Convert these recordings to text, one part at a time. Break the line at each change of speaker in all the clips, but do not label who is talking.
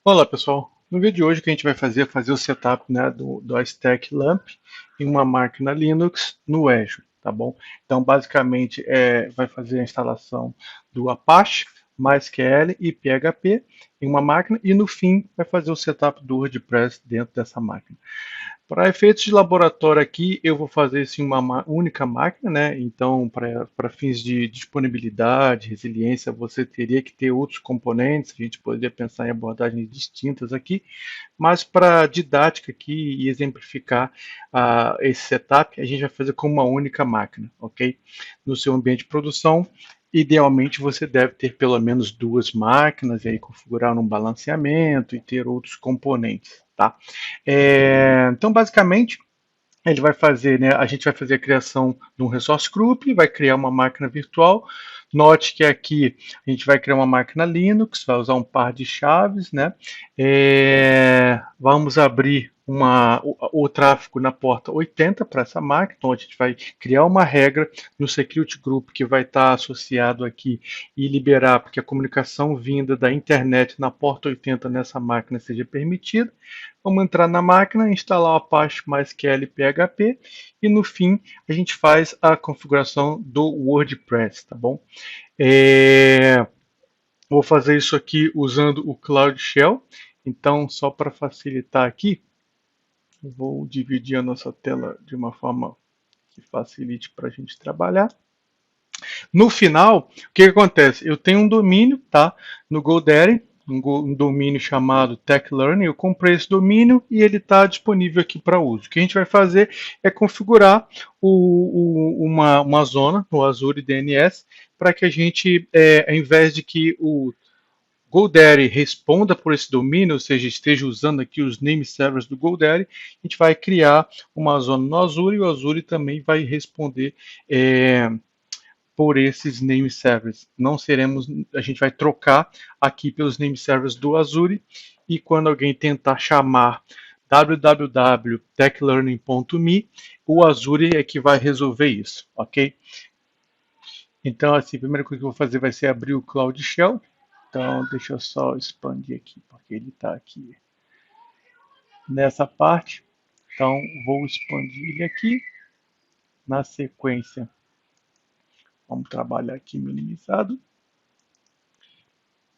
Olá pessoal, no vídeo de hoje o que a gente vai fazer é fazer o setup, né, do iStack LAMP em uma máquina Linux no Azure, tá bom? Então basicamente vai fazer a instalação do Apache, MySQL e PHP em uma máquina e no fim vai fazer o setup do WordPress dentro dessa máquina. Para efeitos de laboratório aqui, eu vou fazer isso em uma única máquina, né? Então, para fins de disponibilidade, resiliência, você teria que ter outros componentes, a gente poderia pensar em abordagens distintas aqui, mas para didática aqui e exemplificar esse setup, a gente vai fazer com uma única máquina, ok? No seu ambiente de produção, idealmente você deve ter pelo menos duas máquinas e aí configurar um balanceamento e ter outros componentes, tá? Então, basicamente, ele vai fazer, né? A gente vai fazer a criação de um resource group, vai criar uma máquina virtual. Note que aqui a gente vai criar uma máquina Linux, vai usar um par de chaves, né? Vamos abrir o tráfego na porta 80 para essa máquina, então a gente vai criar uma regra no security group que vai estar associado aqui e liberar para que a comunicação vinda da internet na porta 80 nessa máquina seja permitida. Vamos entrar na máquina, instalar o Apache MySQL PHP e no fim a gente faz a configuração do WordPress, tá bom? É, Vou fazer isso aqui usando o Cloud Shell. Então, só para facilitar aqui, vou dividir a nossa tela de uma forma que facilite para a gente trabalhar. No final, o que acontece? Eu tenho um domínio, tá? No GoDaddy, um domínio chamado TechLearning. Eu comprei esse domínio e ele está disponível aqui para uso. O que a gente vai fazer é configurar uma zona no Azure DNS para que a gente, ao invés de que o GoDaddy responda por esse domínio, ou seja, esteja usando aqui os name servers do GoDaddy, a gente vai criar uma zona no Azure e o Azure também vai responder por esses name servers. Não seremos, a gente vai trocar aqui pelos name servers do Azure e quando alguém tentar chamar www.techlearning.me, o Azure é que vai resolver isso, ok? Então, assim, a primeira coisa que eu vou fazer vai ser abrir o Cloud Shell. Então, deixa eu só expandir aqui, porque ele está aqui nessa parte. Então, vou expandir ele aqui. Na sequência, vamos trabalhar aqui minimizado.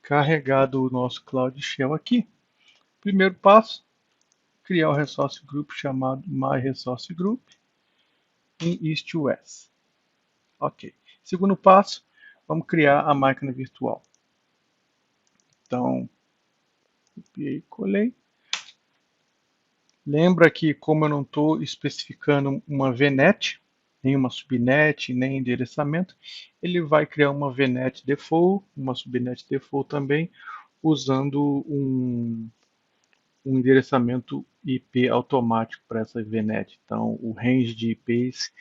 Carregado o nosso Cloud Shell aqui. Primeiro passo, criar o resource group chamado MyResourceGroup em East-West. Ok. Segundo passo, vamos criar a máquina virtual. Então, copiei e colei. Lembra que como eu não estou especificando uma VNet, nem uma subnet, nem endereçamento, ele vai criar uma VNet default, uma subnet default também, usando um endereçamento IP automático para essa VNet. Então, o range de IPs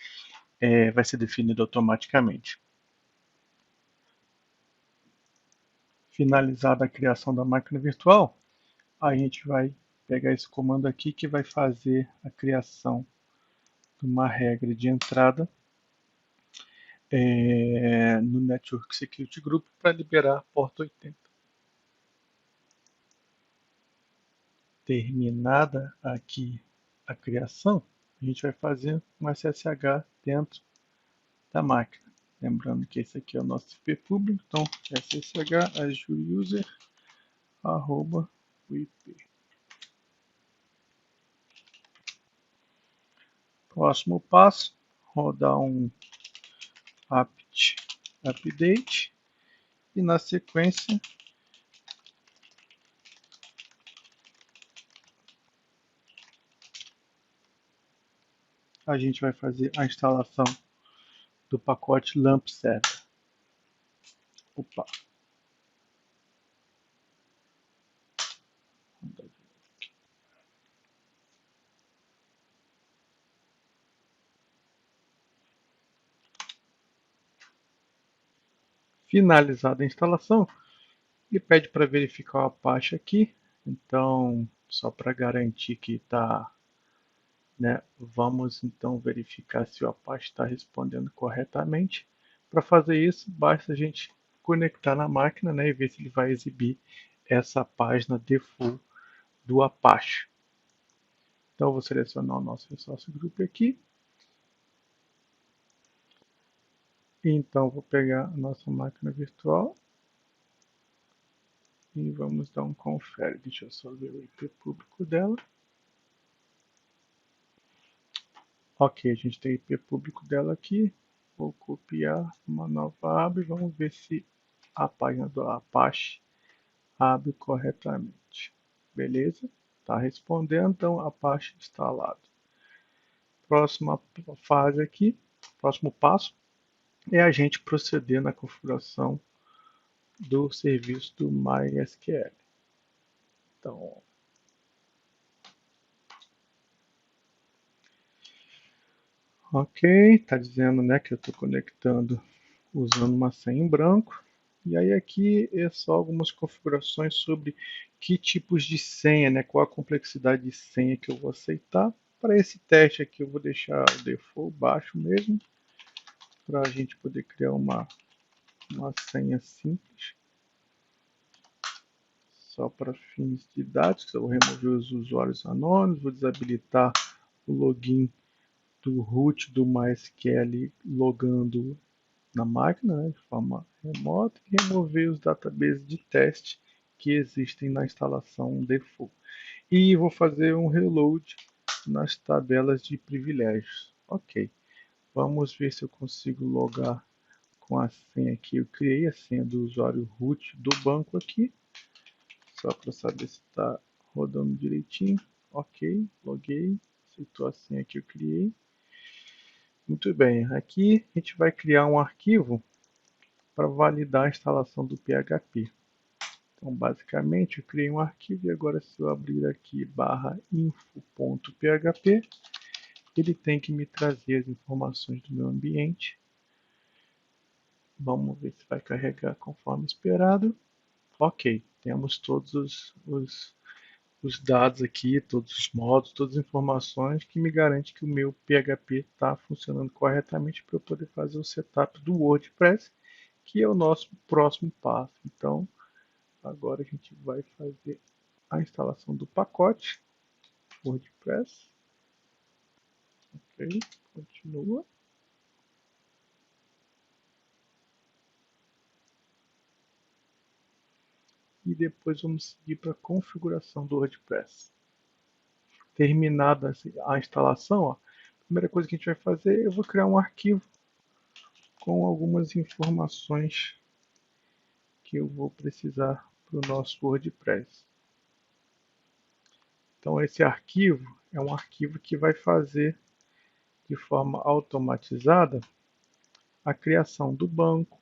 vai ser definido automaticamente. Finalizada a criação da máquina virtual, a gente vai pegar esse comando aqui que vai fazer a criação de uma regra de entrada no Network Security Group para liberar a porta 80. Terminada aqui a criação, a gente vai fazer um SSH dentro da máquina. Lembrando que esse aqui é o nosso IP público, então SSH Azure User arroba o IP. Próximo passo, rodar um apt update e na sequência a gente vai fazer a instalação do pacote LAMP Server. Opa. Finalizada a instalação, ele pede para verificar o Apache aqui. Então, só para garantir que está, né, vamos então verificar se o Apache está respondendo corretamente. Para fazer isso, basta a gente conectar na máquina, né, e ver se ele vai exibir essa página default do Apache. Então eu vou selecionar o nosso resource group aqui. Então vou pegar a nossa máquina virtual e vamos dar um confere. Deixa eu só ver o IP público dela. Ok, a gente tem o IP público dela aqui. Vou copiar uma nova aba e vamos ver se a página do Apache abre corretamente. Beleza? Está respondendo, então Apache instalado. Próxima fase aqui, próximo passo, é a gente proceder na configuração do serviço do MySQL. Então, ok, está dizendo, né, que eu estou conectando usando uma senha em branco. E aí aqui é só algumas configurações sobre que tipos de senha, né, qual a complexidade de senha que eu vou aceitar. Para esse teste aqui eu vou deixar o default baixo mesmo, para a gente poder criar uma senha simples. Só para fins didáticos, eu vou remover os usuários anônimos, vou desabilitar o login do root do MySQL logando na máquina, né, de forma remota, e remover os databases de teste que existem na instalação default. E vou fazer um reload nas tabelas de privilégios. Ok, vamos ver se eu consigo logar com a senha que eu criei, a senha do usuário root do banco aqui, só para saber se está rodando direitinho. Ok, loguei, aceitou a senha que eu criei. Muito bem, aqui a gente vai criar um arquivo para validar a instalação do PHP. Então, basicamente, eu criei um arquivo e agora se eu abrir aqui /info.php, ele tem que me trazer as informações do meu ambiente. Vamos ver se vai carregar conforme esperado. Ok, temos todos os dados aqui, todos os modos, todas as informações que me garantem que o meu PHP está funcionando corretamente para eu poder fazer o setup do WordPress, que é o nosso próximo passo. Então, agora a gente vai fazer a instalação do pacote WordPress. Ok, continua. E depois vamos seguir para a configuração do WordPress. Terminada a instalação, ó, a primeira coisa que a gente vai fazer, eu vou criar um arquivo com algumas informações que eu vou precisar para o nosso WordPress. Então esse arquivo é um arquivo que vai fazer de forma automatizada a criação do banco,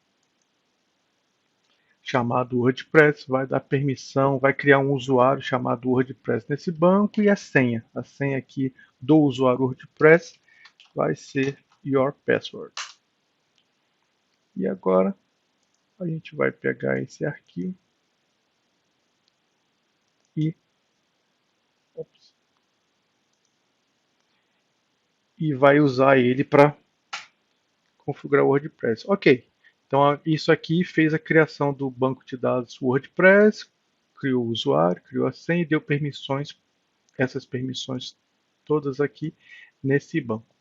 chamado WordPress, vai dar permissão, vai criar um usuário chamado WordPress nesse banco e a senha. A senha aqui do usuário WordPress vai ser your password. E agora a gente vai pegar esse arquivo e, vai usar ele para configurar o WordPress. Ok, então isso aqui fez a criação do banco de dados WordPress, criou o usuário, criou a senha e deu permissões, essas permissões todas aqui nesse banco.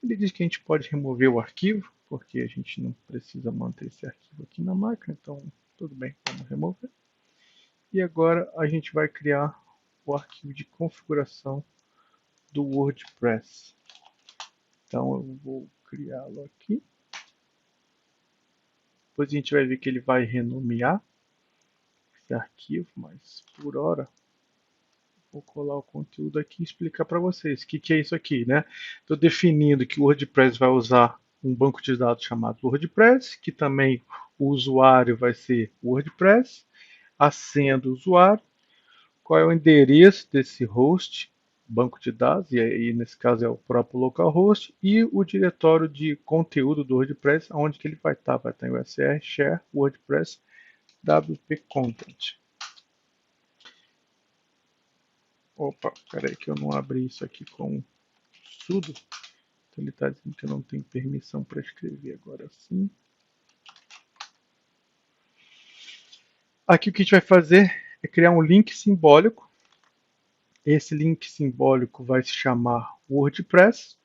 Ele diz que a gente pode remover o arquivo, porque a gente não precisa manter esse arquivo aqui na máquina, então tudo bem, vamos remover. E agora a gente vai criar o arquivo de configuração do WordPress. Então eu vou criá-lo aqui. Depois a gente vai ver que ele vai renomear esse arquivo, mas por hora vou colar o conteúdo aqui e explicar para vocês o que é isso aqui, né? Estou definindo que o WordPress vai usar um banco de dados chamado WordPress, que também o usuário vai ser WordPress, a senha do usuário, qual é o endereço desse host, banco de dados, e aí nesse caso é o próprio localhost, e o diretório de conteúdo do WordPress, onde que ele vai estar em USR, share, WordPress, WP Content. Opa, peraí que eu não abri isso aqui com sudo. Então ele está dizendo que eu não tenho permissão para escrever agora sim. Aqui o que a gente vai fazer é criar um link simbólico. Esse link simbólico vai se chamar WordPress,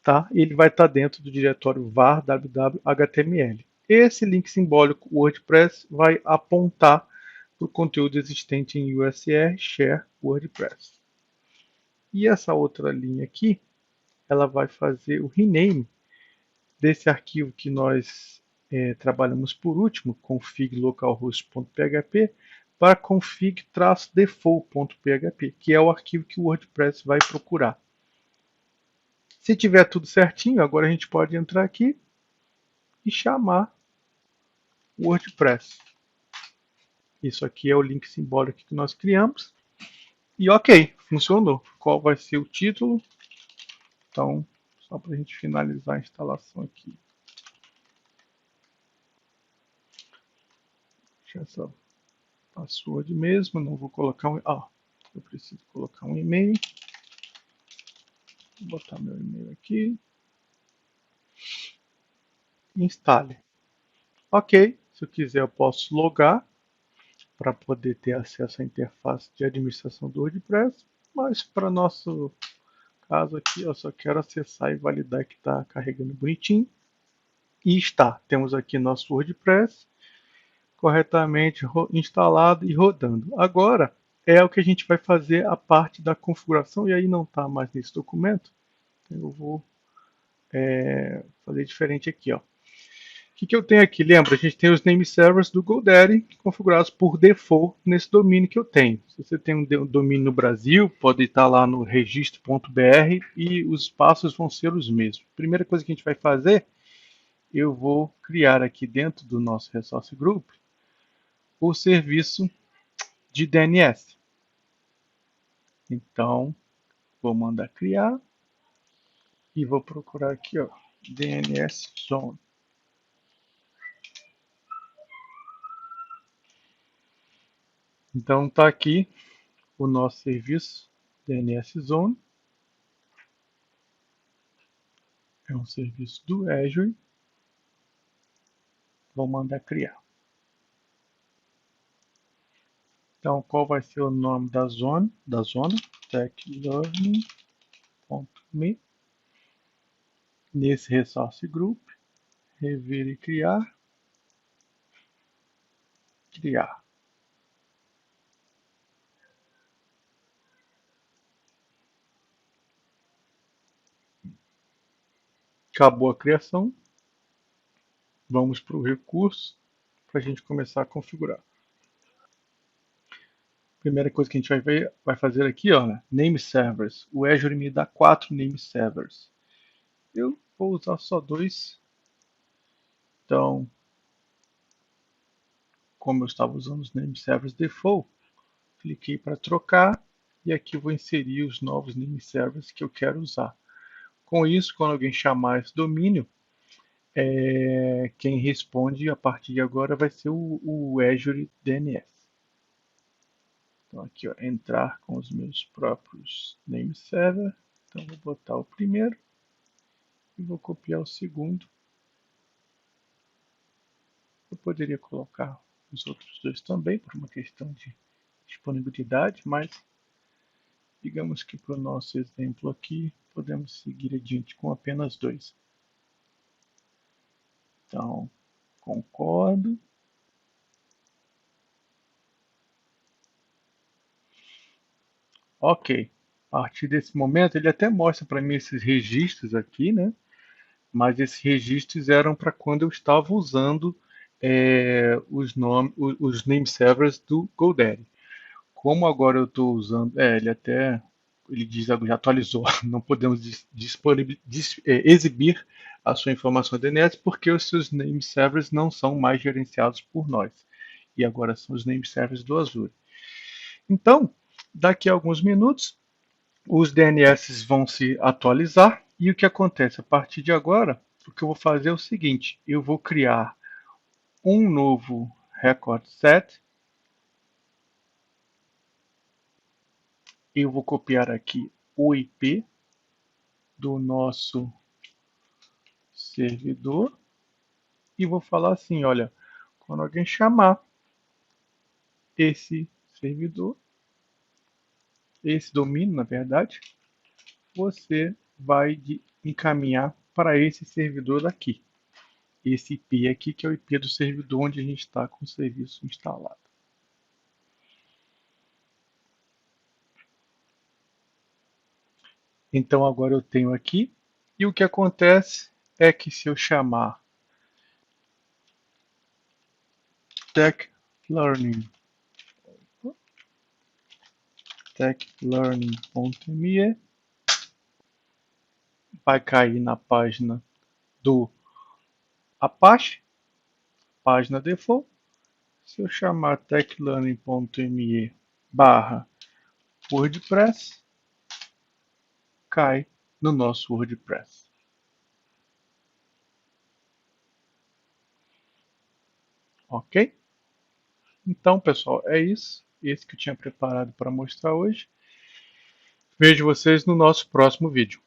tá? Ele vai estar dentro do diretório var www.html. Esse link simbólico WordPress vai apontar para o conteúdo existente em USR Share WordPress. E essa outra linha aqui, ela vai fazer o rename desse arquivo que nós trabalhamos por último, config localhost.php, para config-default.php, que é o arquivo que o WordPress vai procurar. Se tiver tudo certinho, agora a gente pode entrar aqui e chamar o WordPress. Isso aqui é o link simbólico que nós criamos. E ok, funcionou. Qual vai ser o título? Então, só para a gente finalizar a instalação aqui. Deixa essa password mesmo, não vou colocar um... eu preciso colocar um e-mail. Vou botar meu e-mail aqui. Instale. Ok, se eu quiser eu posso logar para poder ter acesso à interface de administração do WordPress, mas para nosso caso aqui eu só quero acessar e validar que está carregando bonitinho. E está, temos aqui nosso WordPress corretamente instalado e rodando. Agora é o que a gente vai fazer a parte da configuração, e aí não está mais nesse documento. Eu vou fazer diferente aqui. Ó. O que eu tenho aqui? Lembra, a gente tem os name servers do GoDaddy configurados por default nesse domínio que eu tenho. Se você tem um domínio no Brasil, pode estar lá no registro.br e os passos vão ser os mesmos. Primeira coisa que a gente vai fazer, eu vou criar aqui dentro do nosso Resource Group o serviço de DNS. Então, vou mandar criar e vou procurar aqui, ó, DNS Zone. Então, está aqui o nosso serviço DNS Zone. É um serviço do Azure. Vou mandar criar. Então, qual vai ser o nome da zona? techlearning.me. Nesse Resource Group, rever e criar. Criar. Acabou a criação. Vamos para o recurso para a gente começar a configurar. Primeira coisa que a gente vai fazer aqui, ó, né? Name servers. O Azure me dá 4 name servers. Eu vou usar só 2. Então, como eu estava usando os name servers default, cliquei para trocar e aqui eu vou inserir os novos name servers que eu quero usar. Com isso, quando alguém chamar esse domínio, quem responde a partir de agora vai ser o Azure DNS. Então aqui, ó, entrar com os meus próprios name server. Então vou botar o primeiro e vou copiar o segundo. Eu poderia colocar os outros dois também, por uma questão de disponibilidade, mas digamos que para o nosso exemplo aqui, podemos seguir adiante com apenas 2. Então, concordo. Ok. A partir desse momento, ele até mostra para mim esses registros aqui, né? Mas esses registros eram para quando eu estava usando os name servers do GoDaddy. Como agora eu estou usando, ele diz já atualizou, não podemos exibir a sua informação DNS porque os seus name servers não são mais gerenciados por nós. E agora são os name servers do Azure. Então, daqui a alguns minutos, os DNS vão se atualizar e o que acontece? A partir de agora, o que eu vou fazer é o seguinte, eu vou criar um novo record set, eu vou copiar aqui o IP do nosso servidor e vou falar assim, olha, quando alguém chamar esse servidor, esse domínio, na verdade, você vai encaminhar para esse servidor daqui. Esse IP aqui, que é o IP do servidor onde a gente está com o serviço instalado. Então agora eu tenho aqui, e o que acontece é que se eu chamar techlearning.me, vai cair na página do Apache, página default. Se eu chamar techlearning.me barra WordPress, cai no nosso WordPress. Ok? Então, pessoal, é isso. Esse que eu tinha preparado para mostrar hoje. Vejo vocês no nosso próximo vídeo.